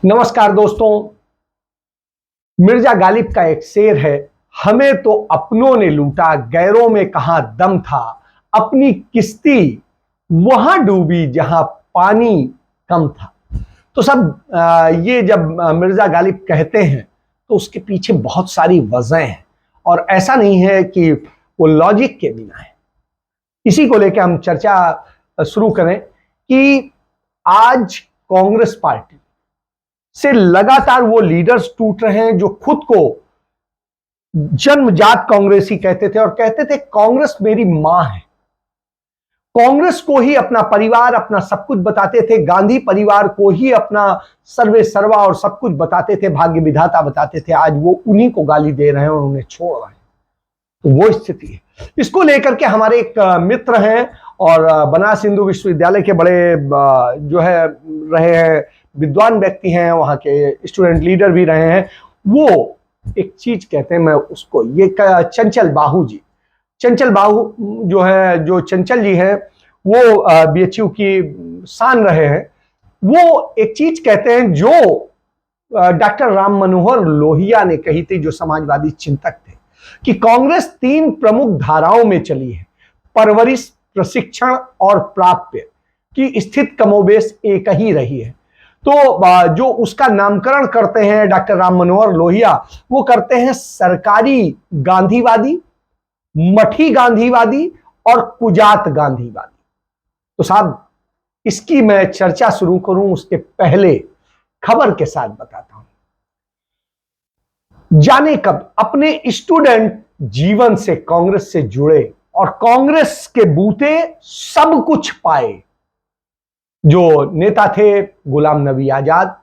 नमस्कार दोस्तों। मिर्जा गालिब का एक शेर है, हमें तो अपनों ने लूटा, गैरों में कहां दम था। अपनी किश्ती वहां डूबी जहां पानी कम था। तो सब ये जब मिर्जा गालिब कहते हैं तो उसके पीछे बहुत सारी वजह हैं और ऐसा नहीं है कि वो लॉजिक के बिना है। इसी को लेकर हम चर्चा शुरू करें कि आज कांग्रेस पार्टी से लगातार वो लीडर्स टूट रहे हैं जो खुद को जन्मजात कांग्रेसी कहते थे और कहते थे कांग्रेस मेरी मां है। कांग्रेस को ही अपना परिवार, अपना सब कुछ बताते थे। गांधी परिवार को ही अपना सर्वे सर्वा और सब कुछ बताते थे, भाग्य विधाता बताते थे। आज वो उन्हीं को गाली दे रहे हैं और उन्हें छोड़ रहे हैं। तो वो स्थिति है। इसको लेकर के हमारे एक मित्र हैं और बनारस हिंदू विश्वविद्यालय के बड़े जो है रहे हैं, विद्वान व्यक्ति हैं, वहां के स्टूडेंट लीडर भी रहे हैं। वो एक चीज कहते हैं, मैं उसको ये चंचल बाहू जी, चंचल बाहू जो है, जो चंचल जी हैं, वो बीएचयू की शान रहे हैं। वो एक चीज कहते हैं जो डॉक्टर राम मनोहर लोहिया ने कही थी, जो समाजवादी चिंतक थे, कि कांग्रेस 3 प्रमुख धाराओं में चली है, परवरिश, प्रशिक्षण और प्राप्य की स्थिति कमोबेश एक ही रही है। तो जो उसका नामकरण करते हैं डॉक्टर राम मनोहर लोहिया, वो करते हैं सरकारी गांधीवादी, मठी गांधीवादी और कुजात गांधीवादी। तो साहब, इसकी मैं चर्चा शुरू करूं उसके पहले खबर के साथ बताता हूं। जाने कब अपने स्टूडेंट जीवन से कांग्रेस से जुड़े और कांग्रेस के बूते सब कुछ पाए जो नेता थे गुलाम नबी आजाद,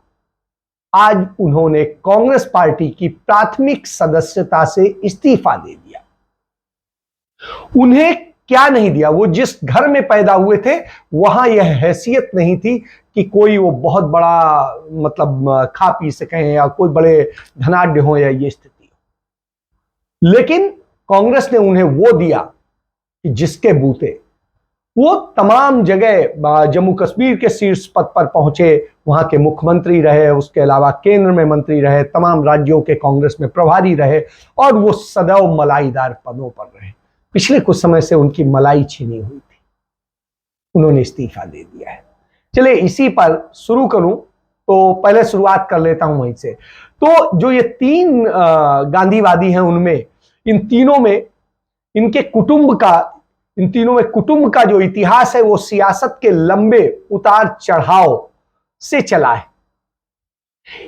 आज उन्होंने कांग्रेस पार्टी की प्राथमिक सदस्यता से इस्तीफा दे दिया। उन्हें क्या नहीं दिया? वो जिस घर में पैदा हुए थे वहां यह हैसियत नहीं थी कि कोई वो बहुत बड़ा मतलब खा पी सके या कोई बड़े धनाढ्य हो या ये स्थिति हो। लेकिन कांग्रेस ने उन्हें वो दिया कि जिसके बूते वो तमाम जगह जम्मू कश्मीर के शीर्ष पद पर पहुंचे, वहां के मुख्यमंत्री रहे, उसके अलावा केंद्र में मंत्री रहे, तमाम राज्यों के कांग्रेस में प्रभारी रहे और वो सदैव मलाईदार पदों पर रहे। पिछले कुछ समय से उनकी मलाई छीनी हुई थी, उन्होंने इस्तीफा दे दिया है। चलिए इसी पर शुरू करूं तो पहले शुरुआत कर लेता हूं वहीं से। तो जो ये 3 गांधीवादी हैं, उनमें इन तीनों में इन तीनों में कुटुंब का जो इतिहास है वो सियासत के लंबे उतार चढ़ाव से चला है।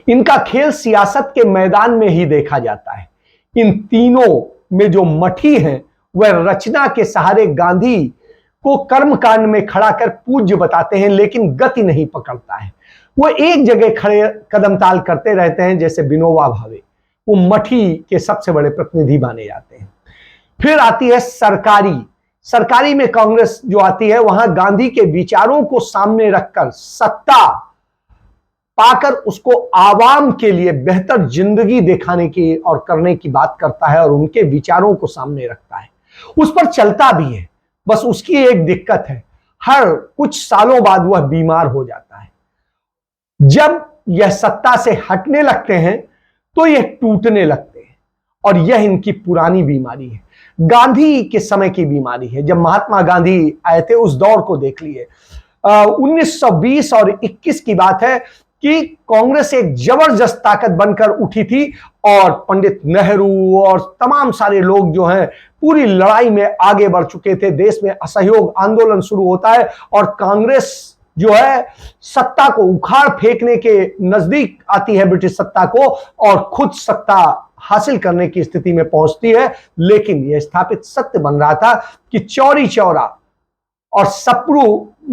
इनका खेल सियासत के मैदान में ही देखा जाता है। इन तीनों में जो मठी हैं वह रचना के सहारे गांधी को कर्मकांड में खड़ा कर पूज्य बताते हैं, लेकिन गति नहीं पकड़ता है। वो एक जगह खड़े कदम ताल करते रहते हैं, जैसे विनोबा भावे, वो मठी के सबसे बड़े प्रतिनिधि माने जाते हैं। फिर आती है सरकारी में कांग्रेस जो आती है, वहां गांधी के विचारों को सामने रखकर सत्ता पाकर उसको आवाम के लिए बेहतर जिंदगी दिखाने की और करने की बात करता है और उनके विचारों को सामने रखता है, उस पर चलता भी है। बस उसकी एक दिक्कत है, हर कुछ सालों बाद वह बीमार हो जाता है। जब यह सत्ता से हटने लगते हैं तो यह टूटने लगते हैं और यह इनकी पुरानी बीमारी है, गांधी के समय की बीमारी है। जब महात्मा गांधी आए थे उस दौर को देख लिए। 1920 और 21 की बात है कि कांग्रेस एक जबरदस्त ताकत बनकर उठी थी और पंडित नेहरू और तमाम सारे लोग जो हैं पूरी लड़ाई में आगे बढ़ चुके थे। देश में असहयोग आंदोलन शुरू होता है और कांग्रेस जो है सत्ता को उखाड़ फेंकने के नजदीक आती है, ब्रिटिश सत्ता को, और खुद सत्ता हासिल करने की स्थिति में पहुंचती है। लेकिन यह स्थापित सत्य बन रहा था कि चौरी चौरा और सप्रू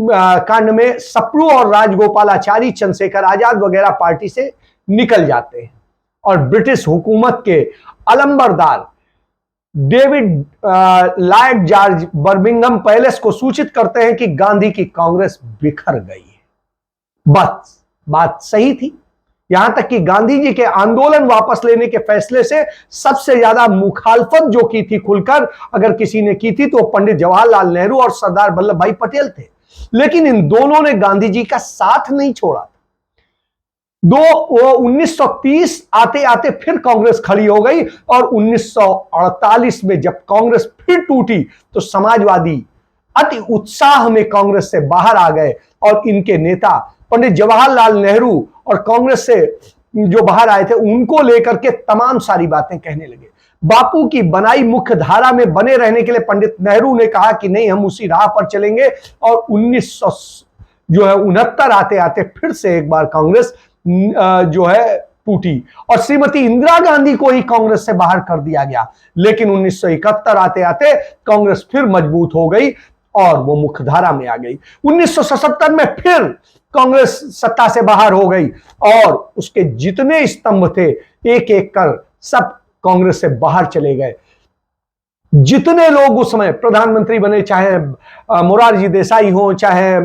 कांड में सप्रू और राजगोपालाचारी, चंद्रशेखर आजाद वगैरह पार्टी से निकल जाते हैं और ब्रिटिश हुकूमत के अलंबरदार David Lloyd George Birmingham Palace को सूचित करते हैं कि गांधी की कांग्रेस बिखर गई है। बस बात सही थी, यहां तक कि गांधी जी के आंदोलन वापस लेने के फैसले से सबसे ज्यादा मुखालफत जो की थी खुलकर, अगर किसी ने की थी तो पंडित जवाहरलाल नेहरू और सरदार वल्लभ भाई पटेल थे। लेकिन इन दोनों ने गांधी जी का साथ नहीं छोड़ा। वो 1930 आते आते फिर कांग्रेस खड़ी हो गई और 1948 में जब कांग्रेस फिर टूटी तो समाजवादी अति उत्साह में कांग्रेस से बाहर आ गए और इनके नेता पंडित जवाहरलाल नेहरू और कांग्रेस से जो बाहर आए थे उनको लेकर के तमाम सारी बातें कहने लगे। बापू की बनाई मुख्य धारा में बने रहने के लिए पंडित नेहरू ने कहा कि नहीं, हम उसी राह पर चलेंगे और 1969 आते आते फिर से एक बार कांग्रेस जो है टूटी और श्रीमती इंदिरा गांधी को ही कांग्रेस से बाहर कर दिया गया। लेकिन 1971 आते आते कांग्रेस फिर मजबूत हो गई और वो मुख्यधारा में आ गई। 1977 में फिर कांग्रेस सत्ता से बाहर हो गई और उसके जितने स्तंभ थे एक एक कर सब कांग्रेस से बाहर चले गए। जितने लोग उस समय प्रधानमंत्री बने, चाहे मोरारजी देसाई हो, चाहे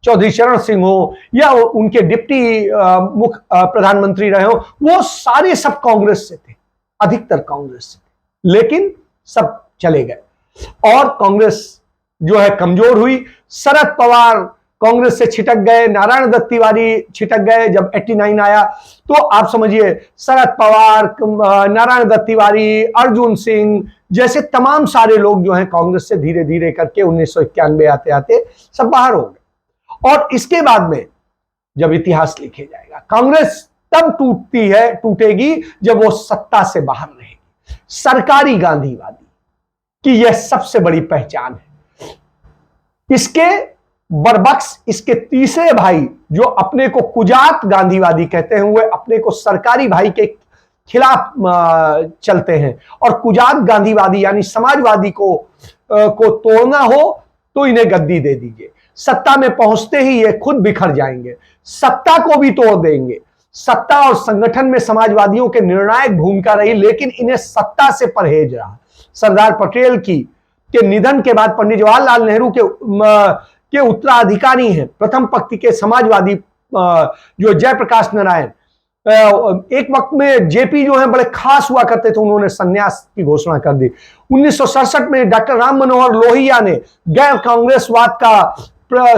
चौधरी चरण सिंह हो या उनके डिप्टी मुख्य प्रधानमंत्री रहे हो, वो सारे सब कांग्रेस से थे, अधिकतर कांग्रेस से थे, लेकिन सब चले गए और कांग्रेस जो है कमजोर हुई। शरद पवार कांग्रेस से छिटक गए, नारायण दत्त तिवारी छिटक गए। जब 89 आया तो आप समझिए शरद पवार, नारायण दत्त तिवारी, अर्जुन सिंह जैसे तमाम सारे लोग जो हैं कांग्रेस से धीरे धीरे करके 1991 आते आते सब बाहर हो गए। और इसके बाद में जब इतिहास लिखे जाएगा, कांग्रेस तब टूटेगी जब वो सत्ता से बाहर रहेगी। सरकारी गांधीवादी की यह सबसे बड़ी पहचान है। इसके बरबक्स इसके तीसरे भाई जो अपने को कुजात गांधीवादी कहते हैं, वे अपने को सरकारी भाई के खिलाफ चलते हैं और कुजात गांधीवादी यानी समाजवादी को तोड़ना हो तो इन्हें गद्दी दे दीजिए। सत्ता में पहुंचते ही ये खुद बिखर जाएंगे, सत्ता को भी तोड़ देंगे। सत्ता और संगठन में समाजवादियों के निर्णायक भूमिका रही, लेकिन इन्हें सत्ता से परहेज रहा। सरदार पटेल के निधन के बाद पंडित जवाहरलाल नेहरू के उत्तराधिकारी हैं प्रथम पंक्ति के समाजवादी जो जयप्रकाश नारायण। एक वक्त में जेपी जो है बड़े खास हुआ करते थे, उन्होंने संन्यास की घोषणा कर दी। 1967 में डॉक्टर राम मनोहर लोहिया ने गैर कांग्रेसवाद का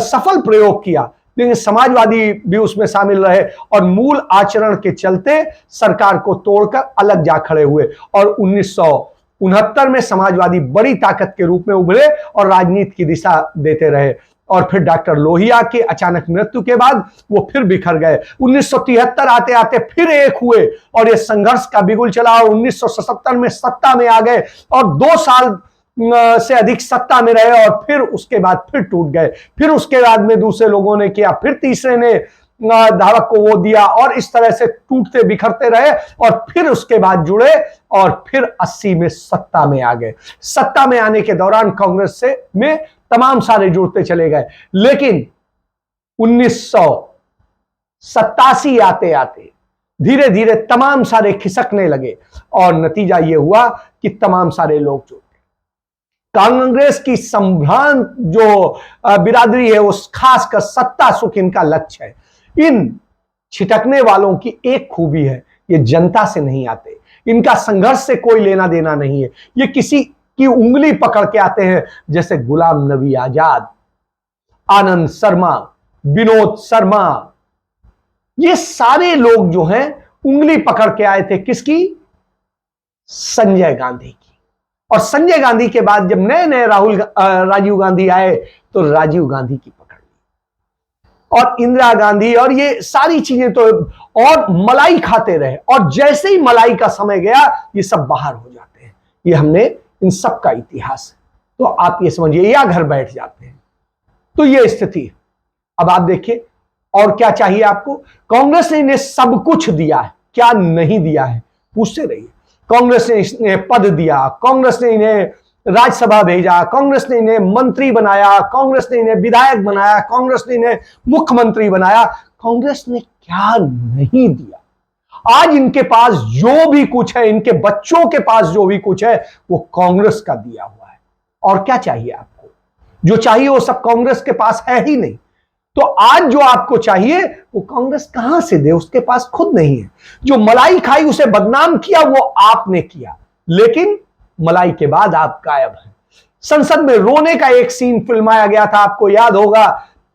सफल प्रयोग किया, लेकिन समाजवादी भी उसमें शामिल रहे और मूल आचरण के चलते सरकार को तोड़कर अलग जा खड़े हुए और 1969 में समाजवादी बड़ी ताकत के रूप में उभरे और राजनीति की दिशा देते रहे। और फिर डॉक्टर लोहिया के अचानक मृत्यु के बाद वो फिर बिखर गए। 1973 आते आते फिर एक हुए और ये संघर्ष का बिगुल चला और 1977 में सत्ता में आ गए और 2 साल से अधिक सत्ता में रहे और फिर उसके बाद फिर टूट गए। फिर उसके बाद में दूसरे लोगों ने किया, फिर तीसरे ने धावक को वो दिया और इस तरह से टूटते बिखरते रहे और फिर उसके बाद जुड़े और फिर 80 में सत्ता में आ गए। सत्ता में आने के दौरान कांग्रेस से में तमाम सारे जुड़ते चले गए, लेकिन 1987 आते आते धीरे धीरे तमाम सारे खिसकने लगे और नतीजा ये हुआ कि तमाम सारे लोग जुड़ गए। कांग्रेस की संभ्रांत जो बिरादरी है, उस खासकर सत्ता सुख इनका लक्ष्य है। इन छिटकने वालों की एक खूबी है, ये जनता से नहीं आते, इनका संघर्ष से कोई लेना देना नहीं है, ये किसी की उंगली पकड़ के आते हैं, जैसे गुलाम नबी आजाद, आनंद शर्मा, विनोद शर्मा, ये सारे लोग जो हैं उंगली पकड़ के आए थे किसकी? संजय गांधी की। और संजय गांधी के बाद जब नए नए राजीव गांधी आए तो राजीव गांधी की पकड़ ली और इंदिरा गांधी और ये सारी चीजें तो और मलाई खाते रहे और जैसे ही मलाई का समय गया ये सब बाहर हो जाते हैं। ये हमने इन सब का इतिहास है, तो आप ये समझिए, या घर बैठ जाते हैं। तो ये स्थिति। अब आप देखिए और क्या चाहिए आपको? कांग्रेस ने इन्हें सब कुछ दिया है, क्या नहीं दिया है पूछते रहिए। कांग्रेस ने इन्हें पद दिया, कांग्रेस ने इन्हें राज्यसभा भेजा, कांग्रेस ने इन्हें मंत्री बनाया, कांग्रेस ने इन्हें विधायक बनाया, कांग्रेस ने इन्हें मुख्यमंत्री बनाया। कांग्रेस ने क्या नहीं दिया? आज इनके पास जो भी कुछ है, इनके बच्चों के पास जो भी कुछ है, वो कांग्रेस का दिया हुआ है। और क्या चाहिए आपको? जो चाहिए वो सब कांग्रेस के पास है ही नहीं। तो आज जो आपको चाहिए वो कांग्रेस कहां से दे? उसके पास खुद नहीं है। जो मलाई खाई उसे बदनाम किया वो आपने किया, लेकिन मलाई के बाद आप गायब हैं। संसद में रोने का एक सीन फिल्माया गया था, आपको याद होगा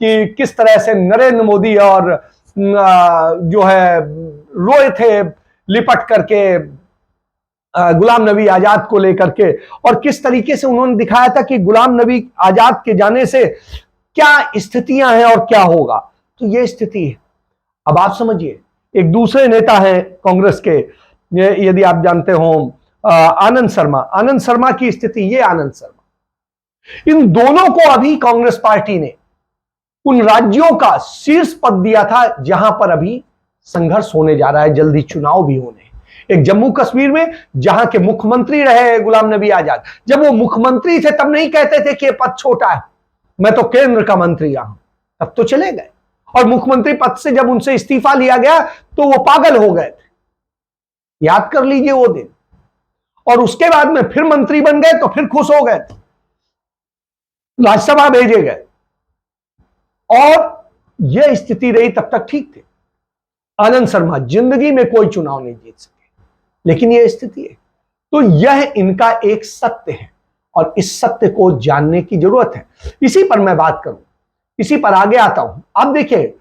कि किस तरह से नरेंद्र मोदी और जो है रोए थे लिपट करके गुलाम नबी आजाद को लेकर के, और किस तरीके से उन्होंने दिखाया था कि गुलाम नबी आजाद के जाने से क्या स्थितियां हैं और क्या होगा। तो यह स्थिति है। अब आप समझिए, एक दूसरे नेता हैं कांग्रेस के, यदि आप जानते हो, आनंद शर्मा की स्थिति, ये आनंद शर्मा, इन दोनों को अभी कांग्रेस पार्टी ने उन राज्यों का शीर्ष पद दिया था जहां पर अभी संघर्ष होने जा रहा है, जल्दी चुनाव भी होने। एक जम्मू कश्मीर में जहां के मुख्यमंत्री रहे गुलाम नबी आजाद, जब वो मुख्यमंत्री थे तब नहीं कहते थे कि ये पद छोटा है, मैं तो केंद्र का मंत्री हूं, तब तो चले गए। और मुख्यमंत्री पद से जब उनसे इस्तीफा लिया गया तो वो पागल हो गए थे, याद कर लीजिए वो दिन। और उसके बाद में फिर मंत्री बन गए तो फिर खुश हो गए, राज्यसभा भेजे गए, और यह स्थिति रही तब तक ठीक थे। आनंद शर्मा जिंदगी में कोई चुनाव नहीं जीत सके, लेकिन यह स्थिति है। तो यह इनका एक सत्य है और इस सत्य को जानने की जरूरत है। इसी पर मैं बात करूं, इसी पर आगे आता हूं। अब देखिए,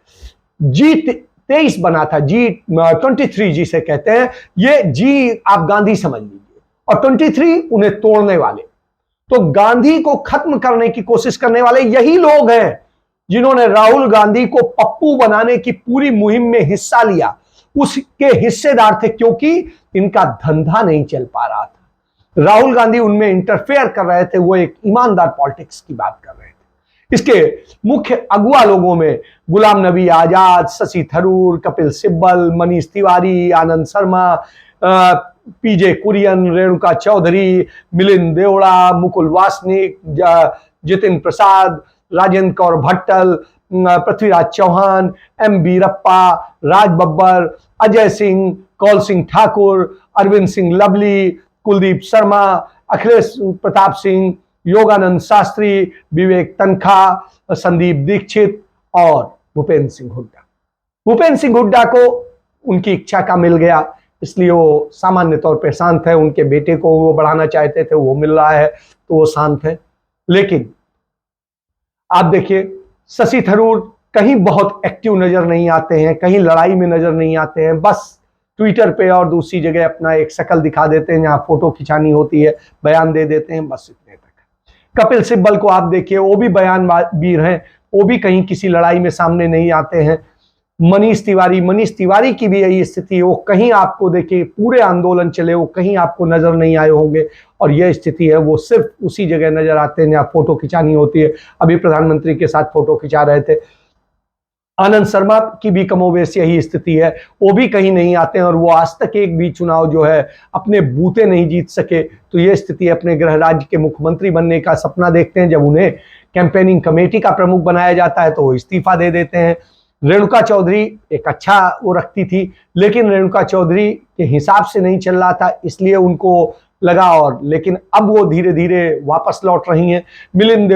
G23 बना था, G23 जिसे कहते हैं, ये G आप गांधी समझ लीजिए और 23 उन्हें तोड़ने वाले। तो गांधी को खत्म करने की कोशिश करने वाले यही लोग हैं जिन्होंने राहुल गांधी को पप्पू बनाने की पूरी मुहिम में हिस्सा लिया, उसके हिस्सेदार थे, क्योंकि इनका धंधा नहीं चल पा रहा था। राहुल गांधी उनमें इंटरफेयर कर रहे थे, वो एक ईमानदार पॉलिटिक्स की बात कर रहे थे। इसके मुख्य अगुआ लोगों में गुलाम नबी आजाद, शशि थरूर, कपिल सिब्बल, मनीष तिवारी, आनंद शर्मा, पीजे कुरियन, रेणुका चौधरी, मिलिंद देवड़ा, मुकुल वासनिक, जितिन प्रसाद, राजेंद्र कौर भट्टल, पृथ्वीराज चौहान, एम वीरप्पा, राज बब्बर, अजय सिंह, कौल सिंह ठाकुर, अरविंद सिंह लवली, कुलदीप शर्मा, अखिलेश प्रताप सिंह, योगानंद शास्त्री, विवेक तनखा, संदीप दीक्षित और भूपेंद्र सिंह हुड्डा। भूपेंद्र सिंह हुड्डा को उनकी इच्छा का मिल गया, इसलिए वो सामान्य तौर पर शांत है। उनके बेटे को वो बढ़ाना चाहते थे, वो मिल रहा है तो वो शांत है। लेकिन आप देखिए, शशि थरूर कहीं बहुत एक्टिव नजर नहीं आते हैं, कहीं लड़ाई में नजर नहीं आते हैं, बस ट्विटर पे और दूसरी जगह अपना एक शक्ल दिखा देते हैं, जहां फोटो खिंचानी होती है बयान दे देते हैं, बस इतने तक। कपिल सिब्बल को आप देखिए, वो भी बयानवीर हैं, वो भी कहीं किसी लड़ाई में सामने नहीं आते हैं। मनीष तिवारी की भी यही स्थिति है, वो कहीं आपको देखिए पूरे आंदोलन चले वो कहीं आपको नजर नहीं आए होंगे, और यह स्थिति है, वो सिर्फ उसी जगह नजर आते हैं जहां फोटो खिंचानी होती है। अभी प्रधानमंत्री के साथ फोटो खिंचा रहे थे। आनंद शर्मा की भी कमोबेश यही स्थिति है, वो भी कहीं नहीं आते हैं, और वो आज तक एक भी चुनाव जो है अपने बूते नहीं जीत सके। तो यह स्थिति, अपने गृह राज्य के मुख्यमंत्री बनने का सपना देखते हैं, जब उन्हें कैंपेनिंग कमेटी का प्रमुख बनाया जाता है तो वो इस्तीफा दे देते हैं। रेणुका चौधरी एक अच्छा वो रखती थी, लेकिन रेणुका चौधरी के हिसाब से नहीं चल रहा था, इसलिए उनको लगा, और लेकिन अब वो धीरे धीरे वापस लौट रही हैं। मिलिंद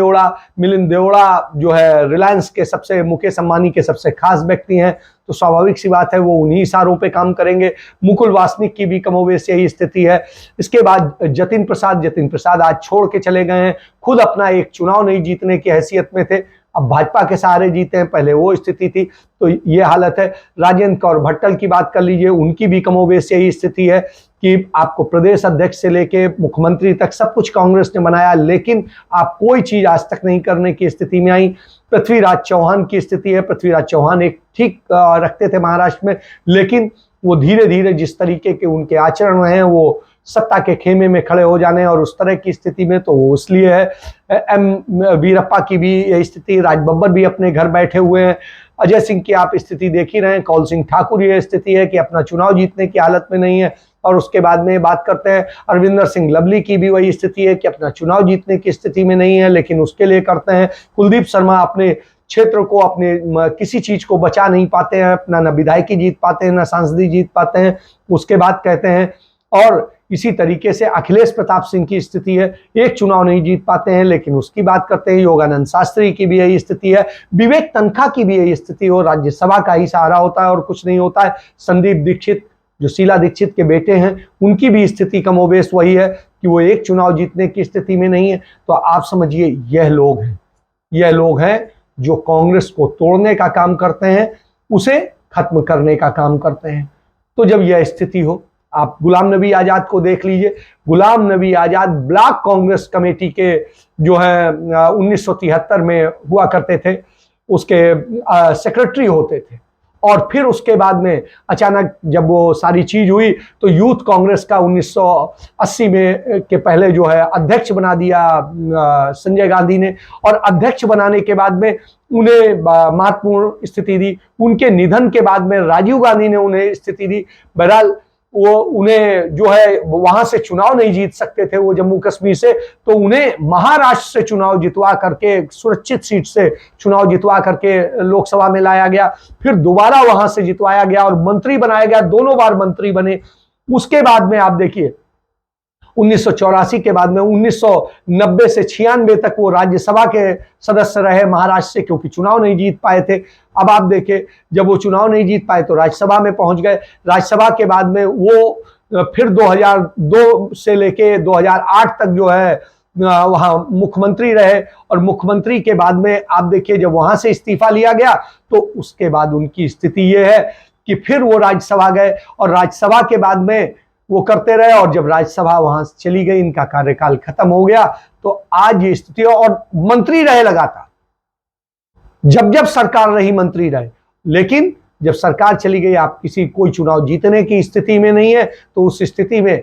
देवड़ा जो है रिलायंस के सबसे मुकेश अंबानी के सबसे खास व्यक्ति हैं, तो स्वाभाविक सी बात है वो उन्हीं इशारों पे काम करेंगे। मुकुल वासनिक की भी कमोबेश यही स्थिति है। इसके बाद जतिन प्रसाद आज छोड़ के चले गए हैं, खुद अपना एक चुनाव नहीं जीतने की हैसियत में थे, अब भाजपा के सहारे जीते हैं, पहले वो स्थिति थी। तो ये हालत है। राजेंद्र कौर भट्टल की बात कर लीजिए, उनकी भी कमोबेश यही स्थिति है कि आपको प्रदेश अध्यक्ष से लेके मुख्यमंत्री तक सब कुछ कांग्रेस ने बनाया, लेकिन आप कोई चीज आज तक नहीं करने की स्थिति में आई। पृथ्वीराज चौहान की स्थिति है, पृथ्वीराज चौहान एक ठीक रखते थे महाराष्ट्र में, लेकिन वो धीरे धीरे जिस तरीके के उनके आचरण हैं, वो सत्ता के खेमे में खड़े हो जाने और उस तरह की स्थिति में, तो वो इसलिए है। एम वीरप्पा की भी यही स्थिति, राज बब्बर भी अपने घर बैठे हुए हैं, अजय सिंह की आप स्थिति देख ही रहे हैं, कौल सिंह ठाकुर ये स्थिति है कि अपना चुनाव जीतने की हालत में नहीं है। और उसके बाद में बात करते हैं अरविंदर सिंह लवली की भी वही स्थिति है कि अपना चुनाव जीतने की स्थिति में नहीं है, लेकिन उसके लिए करते हैं। कुलदीप शर्मा अपने क्षेत्र को, अपने किसी चीज को बचा नहीं पाते हैं, अपना न विधायकी जीत पाते हैं, न सांसदी जीत पाते हैं। उसके बाद कहते हैं, और इसी तरीके से अखिलेश प्रताप सिंह की स्थिति है, एक चुनाव नहीं जीत पाते हैं, लेकिन उसकी बात करते हैं। योगानंद शास्त्री की भी यही स्थिति है, विवेक तनखा की भी यही स्थिति हो, राज्यसभा का ही सहारा होता है और कुछ नहीं होता है। संदीप दीक्षित जो शीला दीक्षित के बेटे हैं, उनकी भी स्थिति कमोबेश वही है कि वो एक चुनाव जीतने की स्थिति में नहीं है। तो आप समझिए यह लोग हैं जो कांग्रेस को तोड़ने का काम करते हैं, उसे खत्म करने का काम करते हैं। तो जब यह स्थिति हो, आप गुलाम नबी आजाद को देख लीजिए। गुलाम नबी आजाद ब्लॉक कांग्रेस कमेटी के जो है 1973 में हुआ करते थे, उसके सेक्रेटरी होते थे। और फिर उसके बाद में अचानक जब वो सारी चीज हुई तो यूथ कांग्रेस का 1980 में के पहले जो है अध्यक्ष बना दिया संजय गांधी ने। और अध्यक्ष बनाने के बाद में उन्हें महत्वपूर्ण स्थिति दी। उनके निधन के बाद में राजीव गांधी ने उन्हें स्थिति दी। बहरहाल वो उन्हें जो है वहां से चुनाव नहीं जीत सकते थे वो जम्मू कश्मीर से, तो उन्हें महाराष्ट्र से चुनाव जितवा करके, सुरक्षित सीट से चुनाव जितवा करके लोकसभा में लाया गया। फिर दोबारा वहां से जितवाया गया और मंत्री बनाया गया, दोनों बार मंत्री बने। उसके बाद में आप देखिए 1984 के बाद में 1990 से 96 तक वो राज्यसभा के सदस्य रहे महाराष्ट्र से, क्योंकि चुनाव नहीं जीत पाए थे। अब आप देखें, जब वो चुनाव नहीं जीत पाए तो राज्यसभा में पहुंच गए। राज्यसभा के बाद में वो फिर 2002 से लेके 2008 तक जो है वहां मुख्यमंत्री रहे। और मुख्यमंत्री के बाद में आप देखिए, जब वहां से इस्तीफा लिया गया तो उसके बाद उनकी स्थिति ये है कि फिर वो राज्यसभा गए और राज्यसभा के बाद में वो करते रहे। और जब राज्यसभा वहां से चली गई, इनका कार्यकाल खत्म हो गया, तो आज ये स्थिति। और मंत्री रहे लगातार, जब जब सरकार रही मंत्री रहे। लेकिन जब सरकार चली गई, आप कोई चुनाव जीतने की स्थिति में नहीं है, तो उस स्थिति में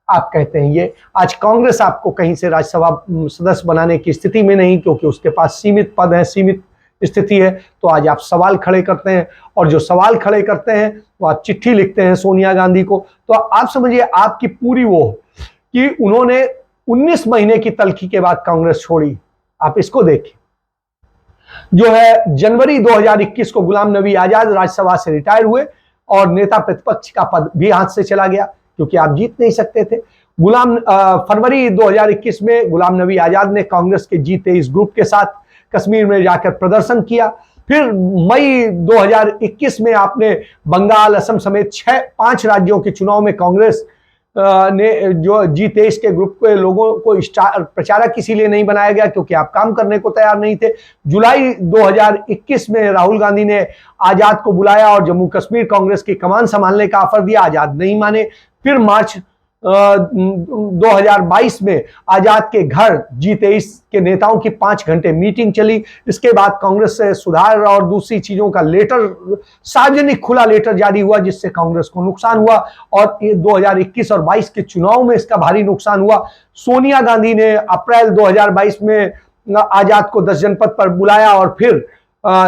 आप कहते हैं ये आज कांग्रेस आपको कहीं से राज्यसभा सदस्य बनाने की स्थिति में नहीं, क्योंकि उसके पास सीमित पद है, सीमित स्थिति है। तो आज आप सवाल खड़े करते हैं, और जो सवाल खड़े करते हैं वो आप चिट्ठी लिखते हैं सोनिया गांधी को। तो आप समझिए आपकी पूरी वो कि उन्होंने 19 महीने की तल्खी के बाद कांग्रेस छोड़ी। आप इसको देखिए, जो है जनवरी 2021 को गुलाम नबी आजाद राज्यसभा से रिटायर हुए और नेता प्रतिपक्ष का पद भी हाथ से चला गया, क्योंकि आप जीत नहीं सकते थे। फरवरी 2021 में गुलाम नबी आजाद ने कांग्रेस के G23 ग्रुप के साथ कश्मीर में जाकर प्रदर्शन किया। फिर मई 2021 में आपने बंगाल, असम समेत 5 राज्यों के चुनाव में कांग्रेस ने जो G23 के ग्रुप के लोगों को प्रचारक इसीलिए नहीं बनाया गया क्योंकि आप काम करने को तैयार नहीं थे। जुलाई 2021 में राहुल गांधी ने आजाद को बुलाया और जम्मू कश्मीर कांग्रेस की कमान संभालने का ऑफर दिया, आजाद नहीं माने। फिर मार्च 2022 में आजाद के घर G23 के नेताओं की 5 घंटे मीटिंग चली। इसके बाद कांग्रेस से सुधार और दूसरी चीजों का लेटर, सार्वजनिक खुला लेटर जारी हुआ, जिससे कांग्रेस को नुकसान हुआ। और 2021 और 22 के चुनाव में इसका भारी नुकसान हुआ। सोनिया गांधी ने अप्रैल 2022 में आजाद को 10 जनपद पर बुलाया और फिर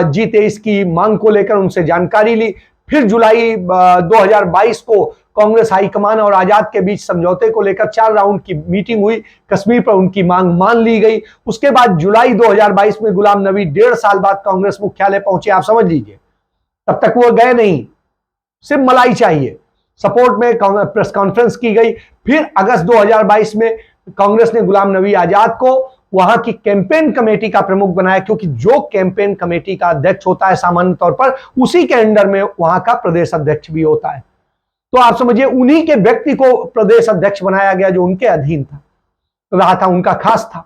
G23 की मांग को लेकर उनसे जानकारी ली। फिर जुलाई 2022 को कांग्रेस हाईकमान और आजाद के बीच समझौते को लेकर 4 राउंड की मीटिंग हुई। कश्मीर पर उनकी मांग मान ली गई। उसके बाद जुलाई 2022 में गुलाम नबी 1.5 साल बाद कांग्रेस मुख्यालय पहुंचे। आप समझ लीजिए, तब तक वो गए नहीं, सिर्फ मलाई चाहिए। सपोर्ट में प्रेस कॉन्फ्रेंस की गई। फिर अगस्त 2022 में कांग्रेस ने गुलाम नबी आजाद को वहां की कैंपेन कमेटी का प्रमुख बनाया, क्योंकि जो कैंपेन कमेटी का अध्यक्ष होता है सामान्य तौर पर, उसी के अंडर में वहां का प्रदेश अध्यक्ष भी होता है। तो आप समझिए उन्हीं के व्यक्ति को प्रदेश अध्यक्ष बनाया गया जो उनके अधीन था, उनका खास था।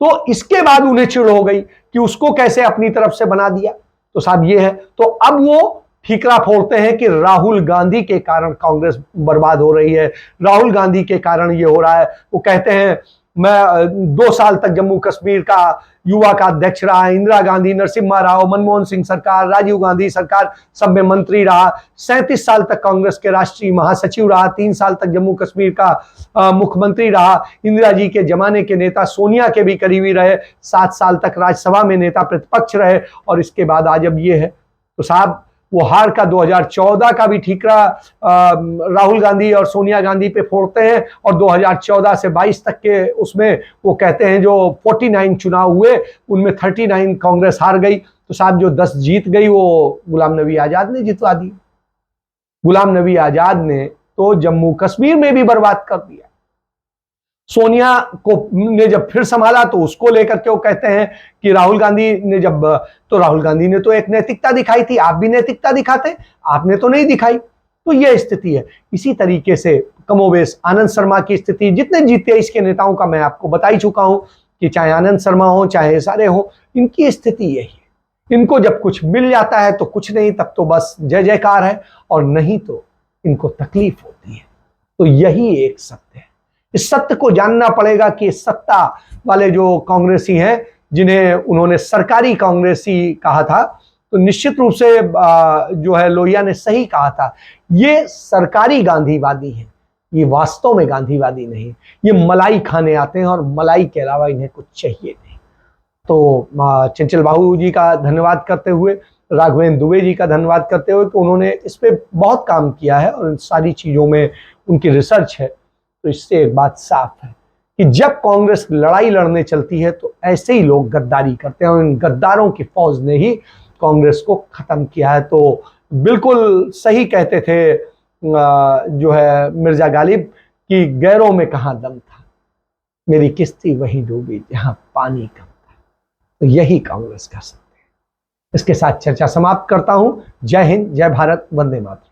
तो इसके बाद उन्हें चिढ़ हो गई कि उसको कैसे अपनी तरफ से बना दिया। तो साहब ये है, तो अब वो ठीकरा फोड़ते हैं कि राहुल गांधी के कारण कांग्रेस बर्बाद हो रही है, राहुल गांधी के कारण ये हो रहा है। वो कहते हैं मैं 2 साल तक जम्मू कश्मीर का युवा का अध्यक्ष रहा, इंदिरा गांधी, नरसिम्हा राव, मनमोहन सिंह सरकार, राजीव गांधी सरकार, सब में मंत्री रहा, 37 साल तक कांग्रेस के राष्ट्रीय महासचिव रहा, 3 साल तक जम्मू कश्मीर का मुख्यमंत्री रहा, इंदिरा जी के जमाने के नेता सोनिया के भी करीबी रहे, 7 साल तक राज्यसभा में नेता प्रतिपक्ष रहे। और इसके बाद आज अब ये है। तो साहब वो हार का 2014 का भी ठीकरा राहुल गांधी और सोनिया गांधी पे फोड़ते हैं। और 2014 से 22 तक के उसमें वो कहते हैं जो 49 चुनाव हुए उनमें 39 कांग्रेस हार गई। तो साहब जो 10 जीत गई वो गुलाम नबी आजाद ने जितवा दी। गुलाम नबी आजाद ने तो जम्मू कश्मीर में भी बर्बाद कर दिया। सोनिया को ने जब फिर संभाला तो उसको लेकर के वो कहते हैं कि राहुल गांधी ने तो राहुल गांधी ने तो एक नैतिकता दिखाई थी, आप भी नैतिकता दिखाते, आपने तो नहीं दिखाई। तो यह स्थिति है। इसी तरीके से कमोबेश आनंद शर्मा की स्थिति, जितने G23 के नेताओं का मैं आपको बता ही चुका हूं कि चाहे आनंद शर्मा हो चाहे सारे हो, इनकी स्थिति यही है। इनको जब कुछ मिल जाता है तो कुछ नहीं, तब तो बस जय जयकार है, और नहीं तो इनको तकलीफ होती है। तो यही एक सत्य है। इस सत्य को जानना पड़ेगा कि सत्ता वाले जो कांग्रेसी हैं, जिन्हें उन्होंने सरकारी कांग्रेसी कहा था, तो निश्चित रूप से जो है लोहिया ने सही कहा था, ये सरकारी गांधीवादी हैं, ये वास्तव में गांधीवादी नहीं। ये मलाई खाने आते हैं और मलाई के अलावा इन्हें कुछ चाहिए नहीं। तो चंचल बाबू जी का धन्यवाद करते हुए, राघवेंद्र दुबे जी का धन्यवाद करते हुए कि उन्होंने इस पे बहुत काम किया है और इन सारी चीज़ों में उनकी रिसर्च है। तो इससे एक बात साफ है कि जब कांग्रेस लड़ाई लड़ने चलती है तो ऐसे ही लोग गद्दारी करते हैं, और इन गद्दारों की फौज ने ही कांग्रेस को खत्म किया है। तो बिल्कुल सही कहते थे जो है मिर्जा गालिब कि गैरों में कहाँ दम था, मेरी किश्ती वहीं डूबी जहां पानी कम था। तो यही कांग्रेस कर सकते हैं। इसके साथ चर्चा समाप्त करता हूं। जय हिंद, जय भारत, वंदे मातरम।